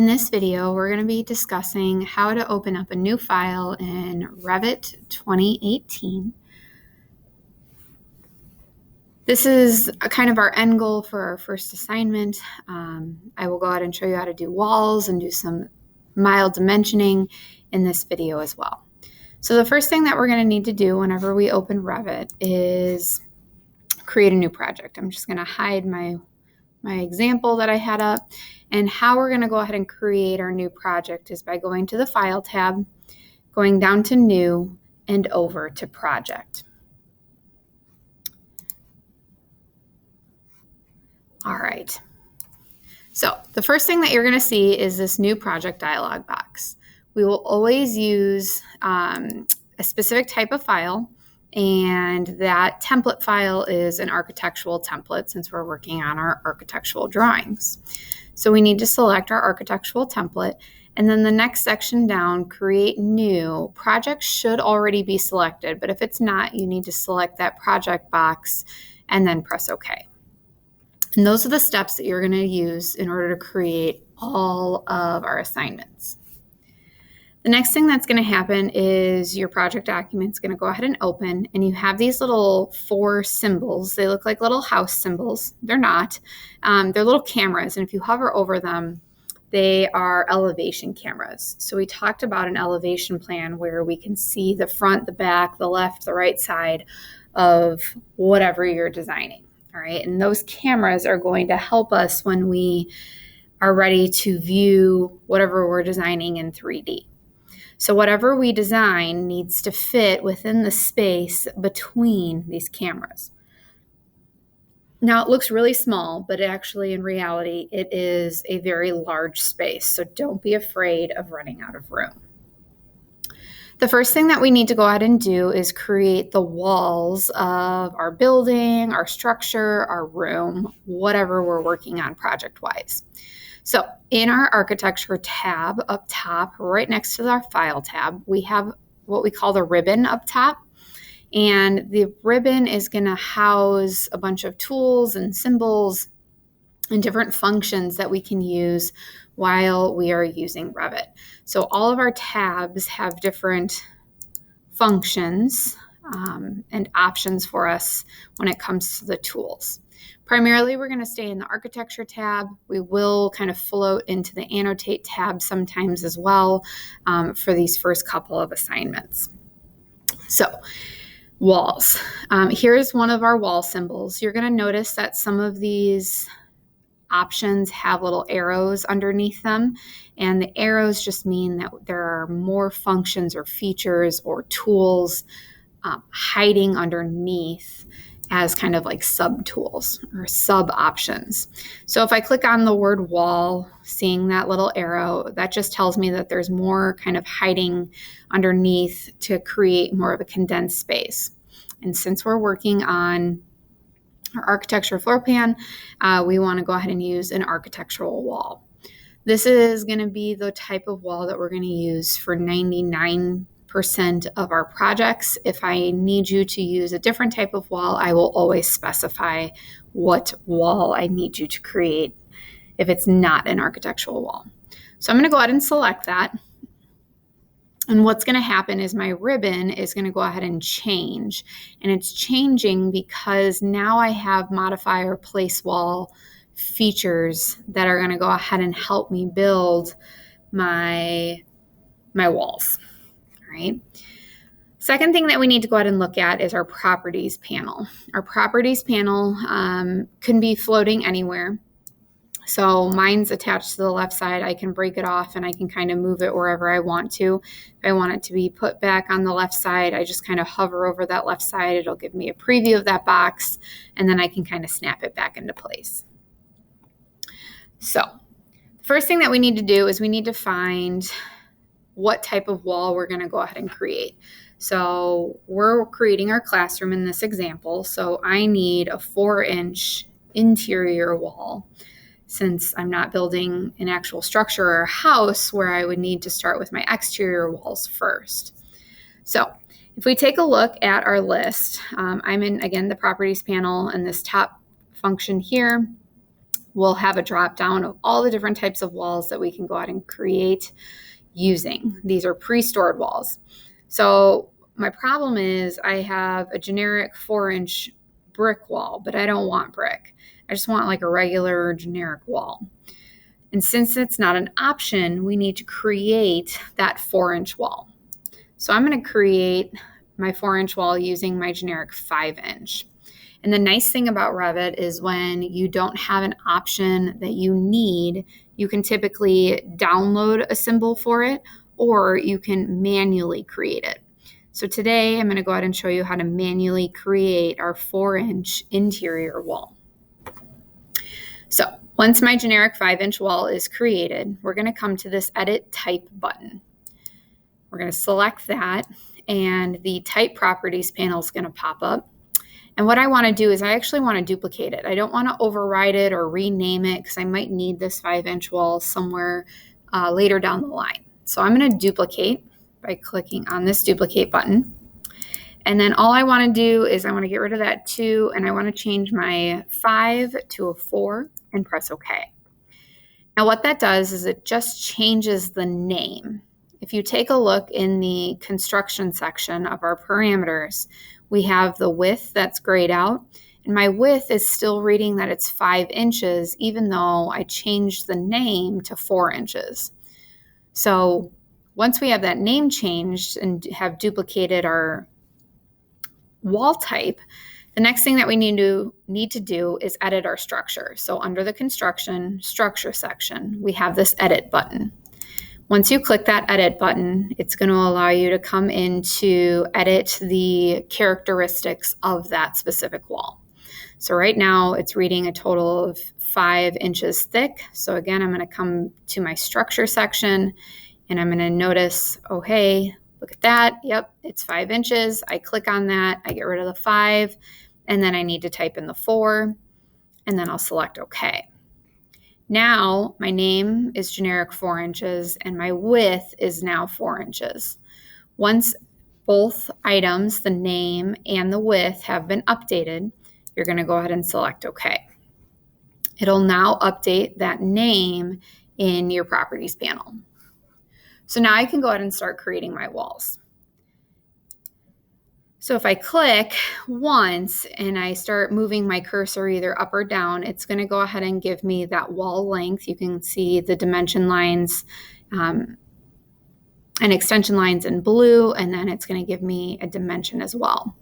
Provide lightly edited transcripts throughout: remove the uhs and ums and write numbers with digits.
In this video, we're going to be discussing how to open up a new file in Revit 2018. This is kind of our end goal for our first assignment. I will go ahead and show you how to do walls and do some mild dimensioning in this video as well. So the first thing that we're going to need to do whenever we open Revit is create a new project. I'm just going to hide my example that I had up. And how we're going to go ahead and create our new project is by going to the File tab, going down to New, and over to Project. All right. So the first thing that you're going to see is this new project dialog box. We will always use a specific type of file, and that template file is an architectural template since we're working on our architectural drawings. So we need to select our architectural template, and then the next section down, create new. Project should already be selected, but if it's not, you need to select that project box and then press OK. And those are the steps that you're going to use in order to create all of our assignments. The next thing that's going to happen is your project document is going to go ahead and open, and you have these little 4 symbols. They look like little house symbols. They're not. They're little cameras, and if you hover over them, they are elevation cameras. So we talked about an elevation plan where we can see the front, the back, the left, the right side of whatever you're designing. All right, and those cameras are going to help us when we are ready to view whatever we're designing in 3D. So whatever we design needs to fit within the space between these cameras. Now it looks really small, but actually in reality, it is a very large space. So don't be afraid of running out of room. The first thing that we need to go ahead and do is create the walls of our building, our structure, our room, whatever we're working on project-wise. So in our architecture tab up top, right next to our file tab, we have what we call the ribbon up top. And the ribbon is going to house a bunch of tools and symbols and different functions that we can use while we are using Revit. So all of our tabs have different functions and options for us when it comes to the tools. Primarily, we're going to stay in the architecture tab. We will kind of float into the annotate tab sometimes as well for these first couple of assignments. So walls. Here's one of our wall symbols. You're going to notice that some of these options have little arrows underneath them, and the arrows just mean that there are more functions or features or tools hiding underneath as kind of like sub tools or sub options. So if I click on the word wall, seeing that little arrow, that just tells me that there's more kind of hiding underneath to create more of a condensed space. And since we're working on our architecture floor plan, we want to go ahead and use an architectural wall. This is going to be the type of wall that we're going to use for 99% of our projects. If I need you to use a different type of wall, I will always specify what wall I need you to create if it's not an architectural wall. So I'm going to go ahead and select that. And what's going to happen is my ribbon is going to go ahead and change. And it's changing because now I have modify or place wall features that are going to go ahead and help me build my walls. All right. Second thing that we need to go ahead and look at is our properties panel. Our properties panel can be floating anywhere. So mine's attached to the left side. I can break it off and I can kind of move it wherever I want to. If I want it to be put back on the left side, I just kind of hover over that left side. It'll give me a preview of that box, and then I can kind of snap it back into place. So the first thing that we need to do is we need to find what type of wall we're going to go ahead and create. So we're creating our classroom in this example. So I need a 4-inch interior wall, since I'm not building an actual structure or a house where I would need to start with my exterior walls first. So if we take a look at our list, I'm in, again, the properties panel, and this top function here we'll have a drop down of all the different types of walls that we can go ahead and create using. These are pre-stored walls. So my problem is I have a generic 4-inch brick wall, but I don't want brick. I just want like a regular generic wall. And since it's not an option, we need to create that 4-inch wall. So I'm going to create my 4-inch wall using my generic 5-inch. And the nice thing about Revit is when you don't have an option that you need, you can typically download a symbol for it, or you can manually create it. So today I'm going to go ahead and show you how to manually create our 4-inch interior wall. So once my generic 5-inch wall is created, we're going to come to this Edit Type button. We're going to select that, and the Type Properties panel is going to pop up. And what I want to do is I actually want to duplicate it. I don't want to override it or rename it because I might need this 5-inch wall somewhere later down the line. So I'm going to duplicate by clicking on this duplicate button. And then all I want to do is I want to get rid of that 2, and I want to change my 5 to a 4 and press OK. Now what that does is it just changes the name. If you take a look in the construction section of our parameters, we have the width that's grayed out, and my width is still reading that it's 5 inches, even though I changed the name to 4 inches. So once we have that name changed and have duplicated our wall type, the next thing that we need to do is edit our structure. So under the construction structure section, we have this edit button. Once you click that edit button, it's going to allow you to come in to edit the characteristics of that specific wall. So right now it's reading a total of 5 inches thick. So again, I'm going to come to my structure section and I'm going to notice, oh, hey, look at that. Yep, it's 5 inches. I click on that. I get rid of the 5, and then I need to type in the 4, and then I'll select OK. Now my name is generic 4 inches and my width is now 4 inches. Once both items, the name and the width, have been updated, you're going to go ahead and select OK. It'll now update that name in your properties panel. So now I can go ahead and start creating my walls. So if I click once and I start moving my cursor either up or down, it's going to go ahead and give me that wall length. You can see the dimension lines and extension lines in blue, and then it's going to give me a dimension as well.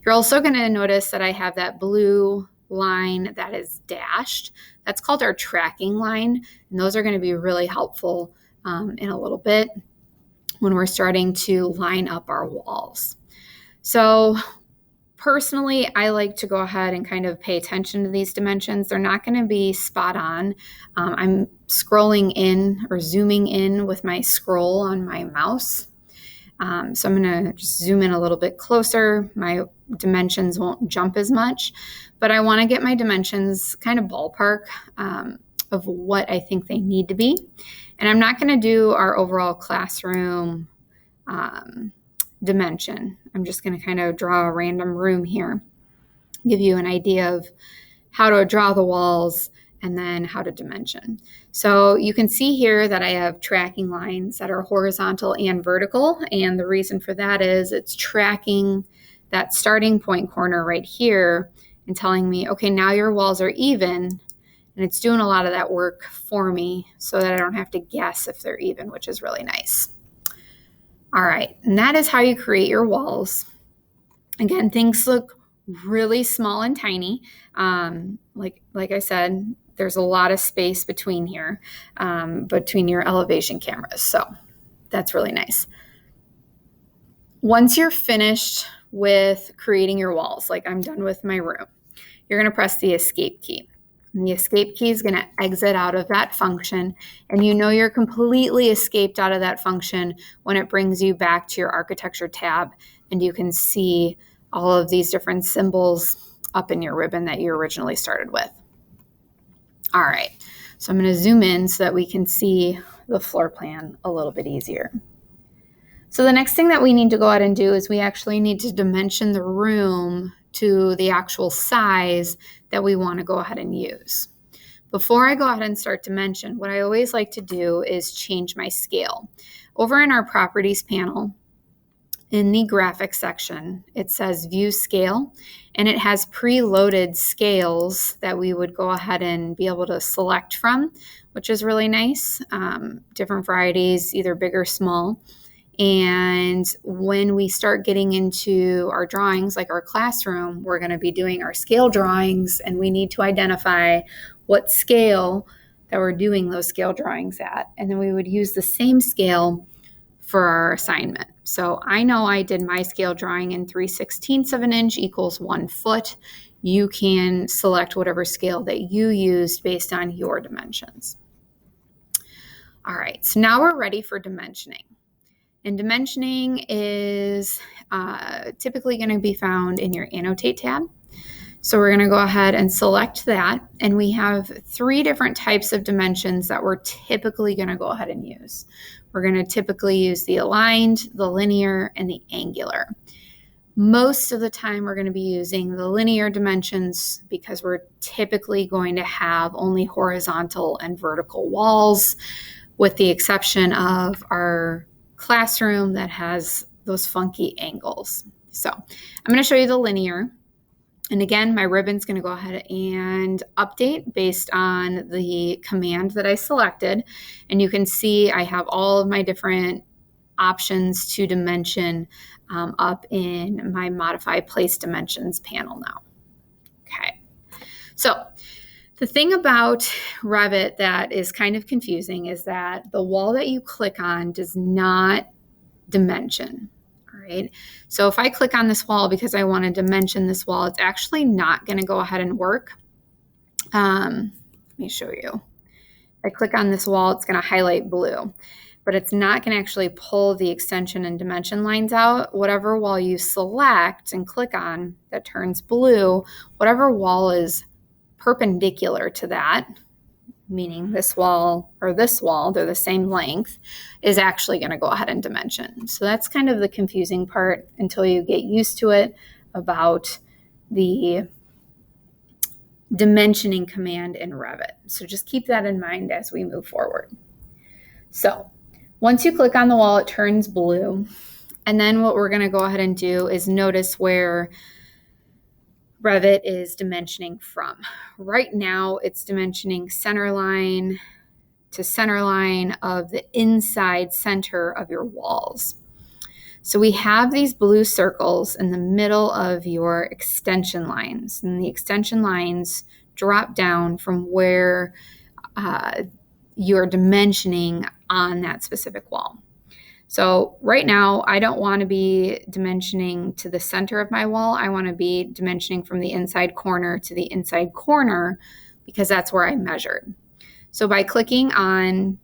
You're also going to notice that I have that blue line that is dashed. That's called our tracking line, and those are going to be really helpful in a little bit when we're starting to line up our walls. So personally, I like to go ahead and kind of pay attention to these dimensions. They're not going to be spot on. I'm scrolling in or zooming in with my scroll on my mouse. So I'm going to just zoom in a little bit closer. My dimensions won't jump as much, but I want to get my dimensions kind of ballpark of what I think they need to be. And I'm not going to do our overall classroom dimension. I'm just going to kind of draw a random room here, give you an idea of how to draw the walls and then how to dimension. So you can see here that I have tracking lines that are horizontal and vertical. And the reason for that is it's tracking that starting point corner right here and telling me, okay, now your walls are even. And it's doing a lot of that work for me so that I don't have to guess if they're even, which is really nice. All right, and that is how you create your walls. Again, things look really small and tiny. Like I said, there's a lot of space between here, between your elevation cameras. So that's really nice. Once you're finished with creating your walls, like I'm done with my room, you're going to press the escape key. And the escape key is going to exit out of that function. And you know you're completely escaped out of that function when it brings you back to your architecture tab and you can see all of these different symbols up in your ribbon that you originally started with. All right, so I'm going to zoom in so that we can see the floor plan a little bit easier. So the next thing that we need to go ahead and do is we actually need to dimension the room to the actual size that we want to go ahead and use. Before I go ahead and start dimension, what I always like to do is change my scale. Over in our properties panel, in the graphics section, it says view scale, and it has preloaded scales that we would go ahead and be able to select from, which is really nice. Different varieties, either big or small. And when we start getting into our drawings, like our classroom, we're going to be doing our scale drawings, and we need to identify what scale that we're doing those scale drawings at. And then we would use the same scale for our assignment. So I know I did my scale drawing in 3/16 of an inch equals 1 foot. You can select whatever scale that you used based on your dimensions. All right, so now we're ready for dimensioning. And dimensioning is typically going to be found in your annotate tab. So we're going to go ahead and select that. And we have 3 different types of dimensions that we're typically going to go ahead and use. We're going to typically use the aligned, the linear, and the angular. Most of the time, we're going to be using the linear dimensions because we're typically going to have only horizontal and vertical walls, with the exception of our classroom that has those funky angles. So I'm going to show you the linear. And again, my ribbon's going to go ahead and update based on the command that I selected. And you can see I have all of my different options to dimension up in my Modify Place Dimensions panel now. Okay, so the thing about Revit that is kind of confusing is that the wall that you click on does not dimension. All right. So if I click on this wall because I want to dimension this wall, it's actually not going to go ahead and work. Let me show you. If I click on this wall, it's going to highlight blue, but it's not going to actually pull the extension and dimension lines out. Whatever wall you select and click on that turns blue, whatever wall is perpendicular to that, meaning this wall or this wall, they're the same length, is actually going to go ahead and dimension. So that's kind of the confusing part until you get used to it about the dimensioning command in Revit. So just keep that in mind as we move forward. So once you click on the wall, it turns blue. And then what we're going to go ahead and do is notice where Revit is dimensioning from. Right now, it's dimensioning center line to center line of the inside center of your walls. So we have these blue circles in the middle of your extension lines, and the extension lines drop down from where you're dimensioning on that specific wall. So right now, I don't want to be dimensioning to the center of my wall. I want to be dimensioning from the inside corner to the inside corner because that's where I measured. So by clicking on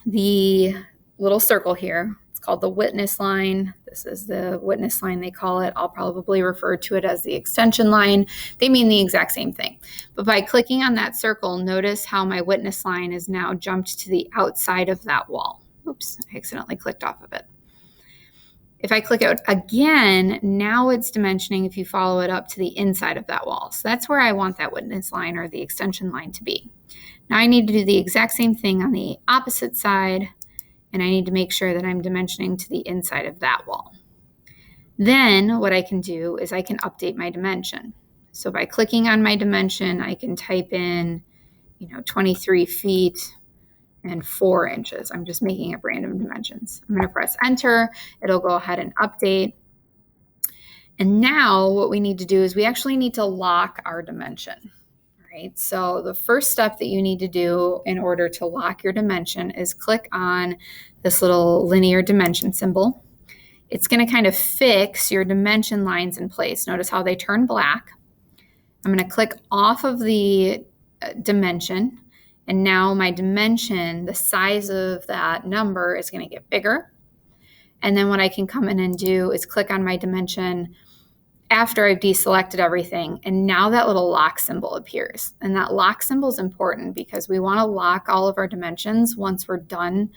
the little circle here, it's called the witness line. This is the witness line, they call it. I'll probably refer to it as the extension line. They mean the exact same thing. But by clicking on that circle, notice how my witness line is now jumped to the outside of that wall. Oops, I accidentally clicked off of it. If I click out again, now it's dimensioning if you follow it up to the inside of that wall. So that's where I want that witness line or the extension line to be. Now I need to do the exact same thing on the opposite side, and I need to make sure that I'm dimensioning to the inside of that wall. Then what I can do is I can update my dimension. So by clicking on my dimension, I can type in, 23 feet and 4 inches. I'm just making up random dimensions. I'm going to press enter. It'll go ahead and update. And now what we need to do is we actually need to lock our dimension. Right? So the first step that you need to do in order to lock your dimension is click on this little linear dimension symbol. It's going to kind of fix your dimension lines in place. Notice how they turn black. I'm going to click off of the dimension. And now my dimension, the size of that number is going to get bigger. And then what I can come in and do is click on my dimension after I've deselected everything. And now that little lock symbol appears. And that lock symbol is important because we want to lock all of our dimensions once we're done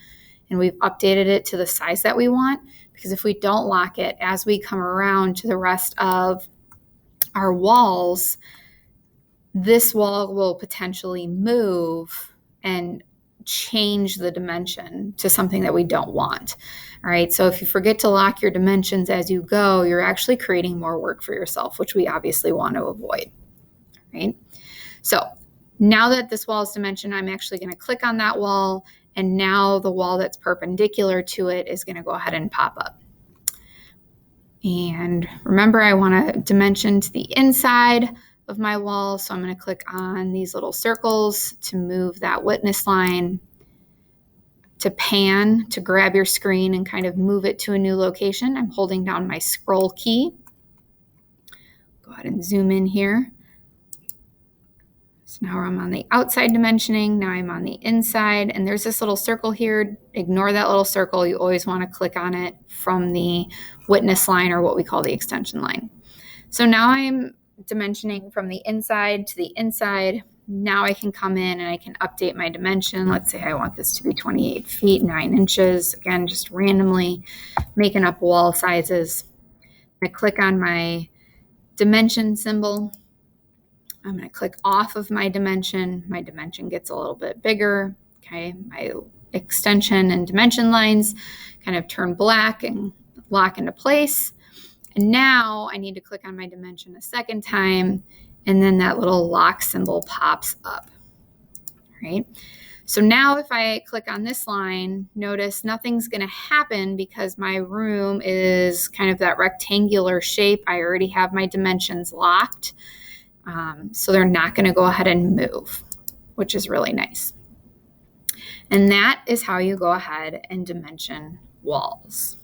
and we've updated it to the size that we want. Because if we don't lock it, as we come around to the rest of our walls, this wall will potentially move and change the dimension to something that we don't want. All right, so if you forget to lock your dimensions as you go, you're actually creating more work for yourself, which we obviously want to avoid, right? So now that this wall is dimensioned, I'm actually going to click on that wall, and now the wall that's perpendicular to it is going to go ahead and pop up. And remember, I want to dimension to the inside of my wall, so I'm going to click on these little circles to move that witness line, to pan, to grab your screen and kind of move it to a new location. I'm holding down my scroll key. Go ahead and zoom in here. So now I'm on the outside dimensioning, now I'm on the inside, and there's this little circle here. Ignore that little circle. You always want to click on it from the witness line, or what we call the extension line. So now I'm dimensioning from the inside to the inside. Now I can come in and I can update my dimension. Let's say I want this to be 28 feet, 9 inches. Again, just randomly making up wall sizes. I click on my dimension symbol. I'm going to click off of my dimension. My dimension gets a little bit bigger. Okay, my extension and dimension lines kind of turn black and lock into place. And now I need to click on my dimension a second time, and then that little lock symbol pops up, right? So now if I click on this line, notice nothing's going to happen because my room is kind of that rectangular shape. I already have my dimensions locked. So they're not going to go ahead and move, which is really nice. And that is how you go ahead and dimension walls.